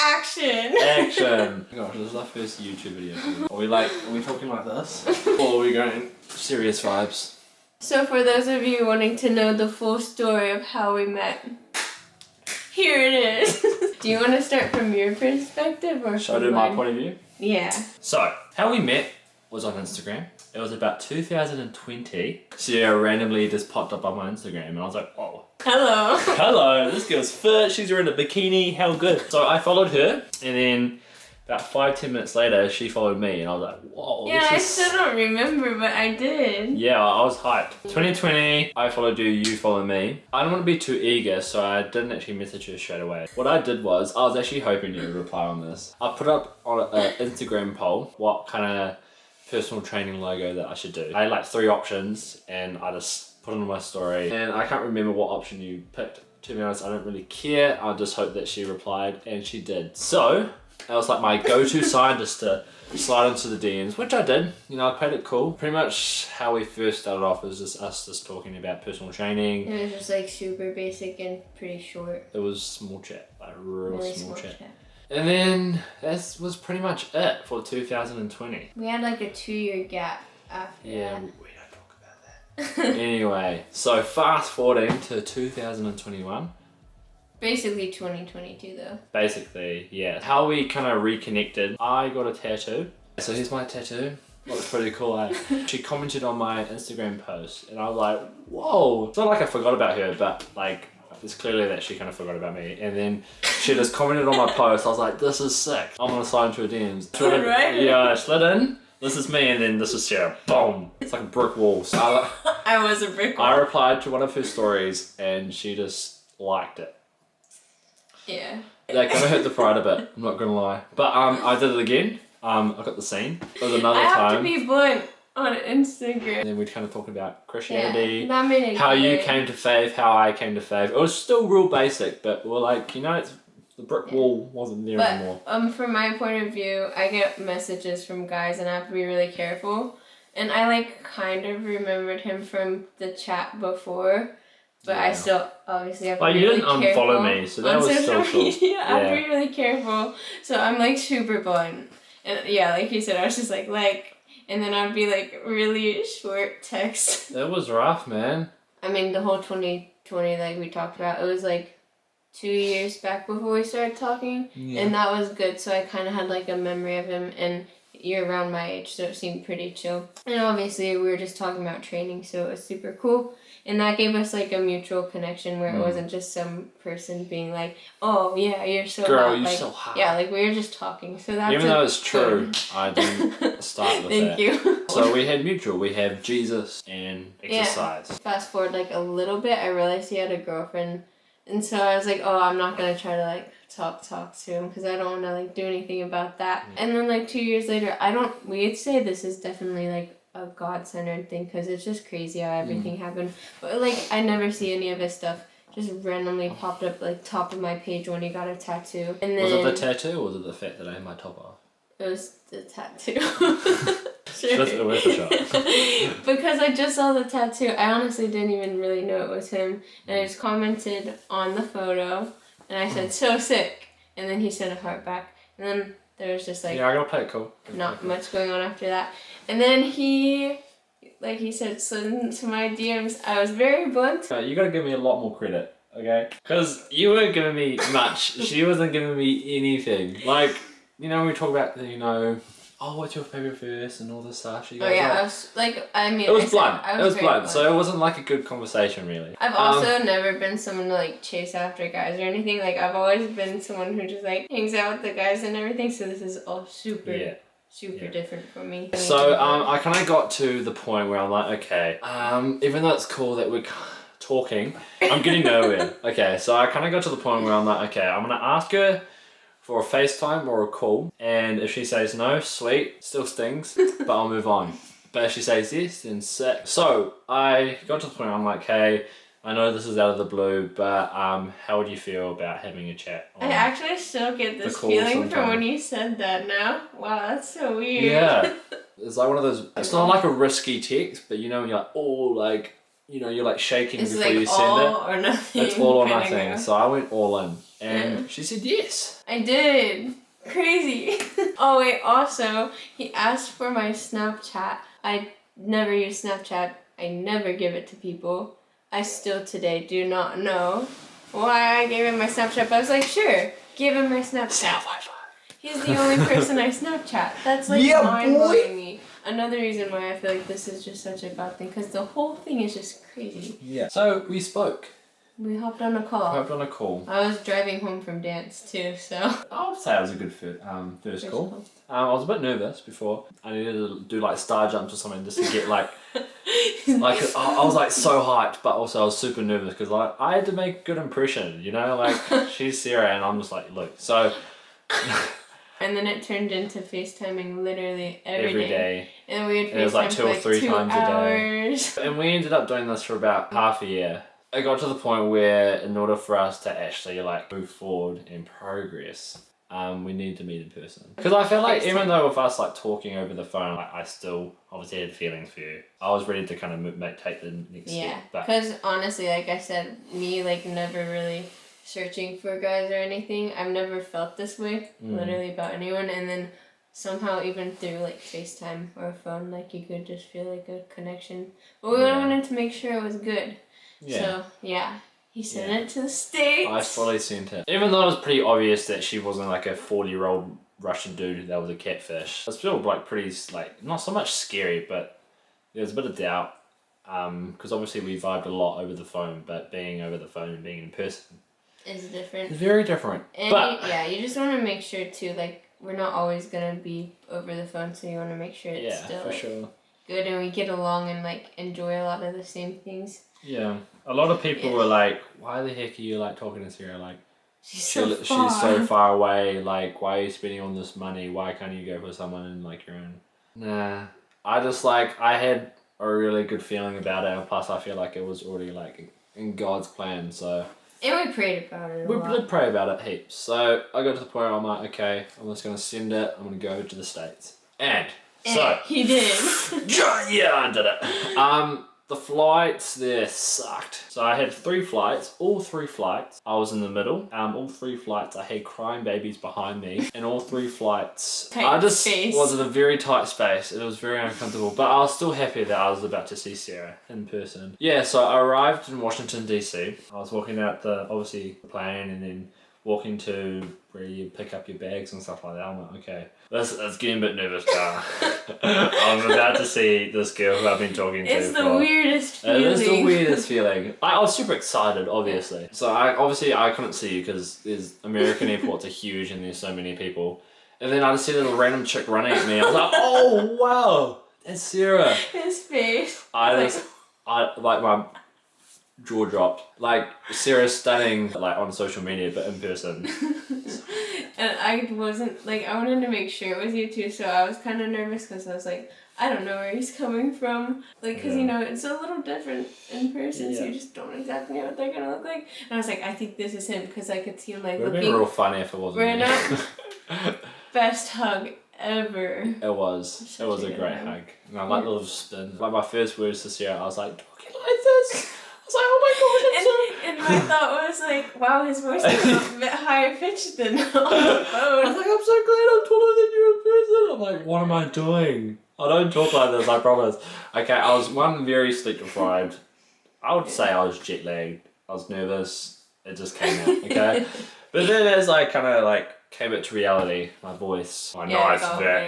Action! Action! Gosh, this is our first YouTube video. Are we talking like this? Or are we going serious vibes? So for those of you wanting to know the full story of how we met, here it is. Do you want to start from your perspective or Should I do my point of view? Yeah. So, how we met was on Instagram. It was about 2020. Sierra randomly just popped up on my Instagram and I was like, oh. Hello. Hello, this girl's fit, she's wearing a bikini, how good. So I followed her and then about 5-10 minutes later she followed me and I was like, whoa. Yeah, I still don't remember, but I did. Yeah, I was hyped. 2020, I followed you, you followed me. I don't want to be too eager, so I didn't actually message her straight away. What I did was, I was actually hoping you would reply on this. I put up on an Instagram poll what kind of personal training logo that I should do. I had like 3 options and I just put it on my story. And I can't remember what option you picked. To be honest, I don't really care. I just hope that she replied, and she did. So, that was like my go-to sign just to slide into the DMs, which I did. You know, I played it cool. Pretty much how we first started off was just us just talking about personal training. It was just like super basic and pretty short. It was small chat, like really small chat. chat. And then that was pretty much it for 2020. We had like a 2-year gap after Yeah, that. we don't talk about that. Anyway, so fast forwarding to 2021. Basically 2022 though. Basically, yeah. How we kind of reconnected, I got a tattoo. So here's my tattoo. Looks pretty cool, eh? She commented on my Instagram post and I was like, whoa. It's not like I forgot about her, but like, it's clearly that she kind of forgot about me. And then she just commented on my post. I was like, this is sick. I'm gonna slide into her DMs. Right? Yeah, I slid in. This is me, and then this is Sarah. Boom. It's like a brick wall. So I was a brick wall. I replied to one of her stories and she just liked it. Yeah. That kind of hurt the pride a bit, I'm not gonna lie. But I did it again. I got the scene. It was another I have time. to be blunt on Instagram. And then we'd kind of talk about Christianity, Yeah, that made it how you great. came to faith, how I came to faith. It was still real basic, but we're like, you know, it's, the brick wall wasn't there anymore. From my point of view, I get messages from guys and I have to be really careful. And I like kind of remembered him from the chat before, but I still obviously have to be you really didn't careful. unfollow me, so that on was social still cool. media. I have to be really careful. So I'm like super blunt. And yeah, like you said, I was just like, and then I'd be like really short text. It was rough, man. I mean, the whole 2020 like we talked about, it was like 2 years back before we started talking. Yeah. And that was good, so I kind of had like a memory of him, and you're around my age, so it seemed pretty chill. And obviously we were just talking about training, so it was super cool. And that gave us like a mutual connection where it wasn't just some person being like, oh yeah, you're so Girl, hot. you're like, so hot. Yeah, like we were just talking, so that's Even though it's true, good. I didn't start with Thank that. you. So we had mutual. We have Jesus and exercise. Fast forward like a little bit, I realized he had a girlfriend, and so I was like, oh, I'm not gonna try to like talk to him because I don't want to like do anything about that. And then like 2 years later, we'd say this is definitely like a God-centered thing because it's just crazy how everything happened. But like I never see any of his stuff just randomly popped up like top of my page when he got a tattoo. And then Was it the tattoo or was it the fact that I had my top off? it was the tattoo. Just a worth a shot. Because I just saw the tattoo, I honestly didn't even really know it was him. And I just commented on the photo, and I said, so sick. And then he sent a heart back. And then there was just like Yeah, I gotta play it cool. not much going on after that. And then he said, slid into my DMs. I was very blunt. You gotta give me a lot more credit, okay? Because you weren't giving me much. She wasn't giving me anything. Like, you know, we talk about, you know, oh, what's your favorite verse and all this stuff. She goes, Oh yeah, I was like, I mean, it was I said- blunt. I It was very blunt. So it wasn't like a good conversation, really. I've also never been someone to like chase after guys or anything. Like I've always been someone who just like hangs out with the guys and everything. So this is all super different for me. So I kind of got to the point where I'm like, okay, even though it's cool that we're talking, I'm getting nowhere. Okay, so I kind of got to the point where I'm like, okay, I'm gonna ask her for a FaceTime or a call, and if she says no, sweet, still stings, but I'll move on. But if she says yes, then sick. So I got to the point where I'm like, hey, I know this is out of the blue, but how would you feel about having a chat? I actually still get this call feeling sometime. from when you said that now. Wow, that's so weird. Yeah. It's like one of those, it's not like a risky text, but you know when you're like, oh, like, you're like shaking It's before like you send all it. or nothing. It's all or kinda nothing. go. So I went all in, and Yeah. she said yes. I did. Crazy. Oh wait, also, he asked for my Snapchat. I never use Snapchat. I never give it to people. I still today do not know why I gave him my Snapchat, but I was like, sure, give him my Snapchat. He's the only person I Snapchat. That's like Yeah, mind-blowing me. Another reason why I feel like this is just such a bad thing, because the whole thing is just crazy. Yeah. So we spoke. We hopped on a call. Hopped on a call. I was driving home from dance too, so. I would say it was a good first call. I was a bit nervous before. I needed to do like star jumps or something just to get like I was like so hyped, but also I was super nervous because like I had to make a good impression, like she's Sarah and I'm just like Luke. So and then it turned into FaceTiming literally every day. And we would it was like FaceTime 2 for or like 3 2 times hours. a day. And we ended up doing this for about half a year. It got to the point where in order for us to actually like move forward and progress, we need to meet in person. Because I feel like even though with us like talking over the phone, like, I still obviously had feelings for you. I was ready to kind of take the next Yeah, step. But because honestly, like I said, me like never really searching for guys or anything. I've never felt this way, literally about anyone. And then somehow even through like FaceTime or a phone, like you could just feel like a connection. But we wanted to make sure it was good. yeah. So yeah, he sent it to the States. I fully sent it. Even though it was pretty obvious that she wasn't like a 40-year-old Russian dude that was a catfish. It's still like pretty like not so much scary, but there's a bit of doubt. Because obviously we vibed a lot over the phone, but being over the phone and being in person is different. It's very different. And but you just want to make sure too, like we're not always gonna be over the phone, so you want to make sure it's still for like, sure. good and we get along and like enjoy a lot of the same things. Yeah, a lot of people were like, "Why the heck are you like talking to Sarah? Like, she's so far away. Like, why are you spending all this money? Why can't you go for someone in like your own?" Nah, I just like I had a really good feeling about it, and plus I feel like it was already like in God's plan. So. And we prayed about it. We did pray about it heaps. So I got to the point where I'm like, okay, I'm just gonna send it. I'm gonna go to the States, and so he did. yeah, I did it. The flights there sucked. So I had 3 flights. All 3 flights, I was in the middle. All 3 flights, I had crying babies behind me, and all 3 flights, I just was in a very tight space. It was very uncomfortable, but I was still happy that I was about to see Sarah in person. Yeah, so I arrived in Washington DC. I was walking out the plane, and then walking to where you pick up your bags and stuff like that. I'm like, okay, it's getting a bit nervous now. I'm about to see this girl who I've been talking to. It's the weirdest feeling. It is the weirdest feeling. I was super excited, obviously. So I couldn't see you because there's American airports are huge and there's so many people. And then I just see a little random chick running at me. I was like, oh wow, that's Sarah. His face. I like my jaw dropped. Like Sarah's stunning, like on social media, but in person. And I wasn't like I wanted to make sure it was you too, so I was kind of nervous because I was like, I don't know where he's coming from, like because it's a little different in person, so you just don't exactly know what they're gonna look like. And I was like, I think this is him because I could see him like It would have looking. been real funny if it wasn't me. Best hug ever. It was a great hug. And I like the little spin. Like my first words to Sarah, I was like, talking like this. I was like, oh my god, and my thought was like, wow, his voice is a bit higher pitched than on the phone. I was like, I'm so glad I'm taller than you in person. I'm like, what am I doing? I don't talk like this, I promise. Okay, I was very sleep deprived. I would say I was jet lagged. I was nervous. It just came out, okay? But then as I kind of like came back to reality, my voice, my nice,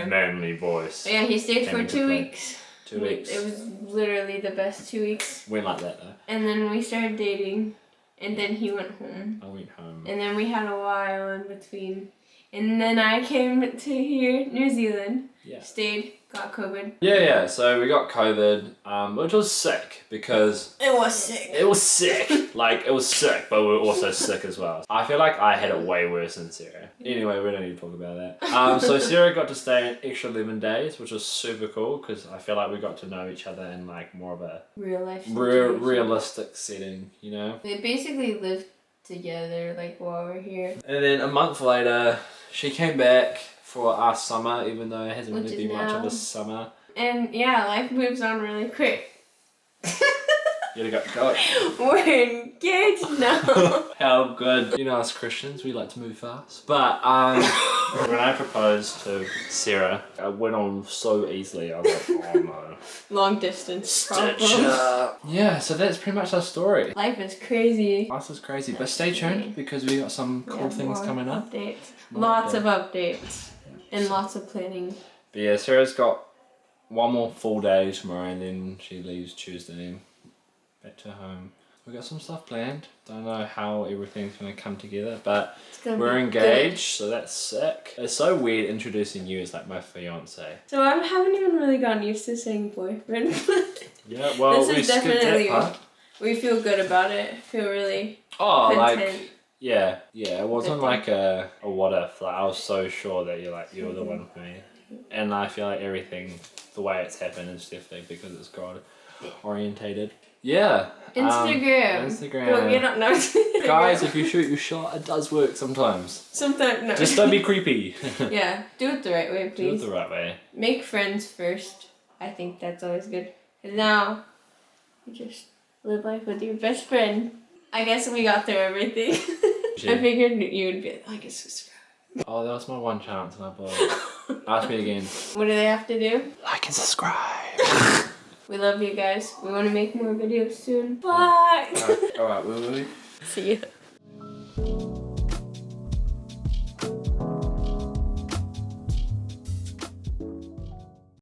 manly voice. Yeah, he stayed for 2 weeks. 2 weeks. It was literally the best 2 weeks. Went like that though. And then we started dating, and then he went home. I went home. And then we had a while in between. And then I came to here, New Zealand. Yeah. Stayed, got COVID. Yeah. So we got COVID, which was sick because... It was sick. It was sick. Like, it was sick, but we were also sick as well. I feel like I had it way worse than Sarah. Anyway, we don't need to talk about that. So Sarah got to stay an extra 11 days, which was super cool because I feel like we got to know each other in like more of a... Real life realistic setting, you know? We basically lived together like while we're here. And then a month later, she came back for our summer, even though it hasn't really been much of a summer. And yeah, life moves on really quick. You gotta go. We're engaged now. How good. You know, us Christians, we like to move fast. But when I proposed to Sarah, I went on so easily. I was like, oh no. Long distance problem. Yeah, so that's pretty much our story. Life is crazy. Life is crazy, but stay tuned because we got some cool things more coming up. Updates. More Lots of updates. And lots of planning. But yeah, Sarah's got one more full day tomorrow and then she leaves Tuesday back to home. We got some stuff planned. Don't know how everything's gonna come together, but we're engaged, so that's sick. It's so weird introducing you as like my fiance. So I haven't even really gotten used to saying boyfriend. Yeah, well, This we is skipped definitely- that part. We feel good about it. Feel really Oh, content. like yeah. It wasn't Good like a what if. Like I was so sure that you're the one for me, and I feel like everything, the way it's happened, is definitely because it's God orientated. Yeah. Instagram. Go get on no. Guys, if you shoot your shot, it does work sometimes. Sometimes no. Just don't be creepy. Yeah, do it the right way, Do it please. the right way. Make friends first. I think that's always good. And now, you just live life with your best friend. I guess we got through everything. I figured you would be like a subscribe. Oh, that was my one chance and I blew it. Ask me again. What do they have to do? Like and subscribe. We love you guys. We want to make more videos soon. Bye. Alright, wait. See ya.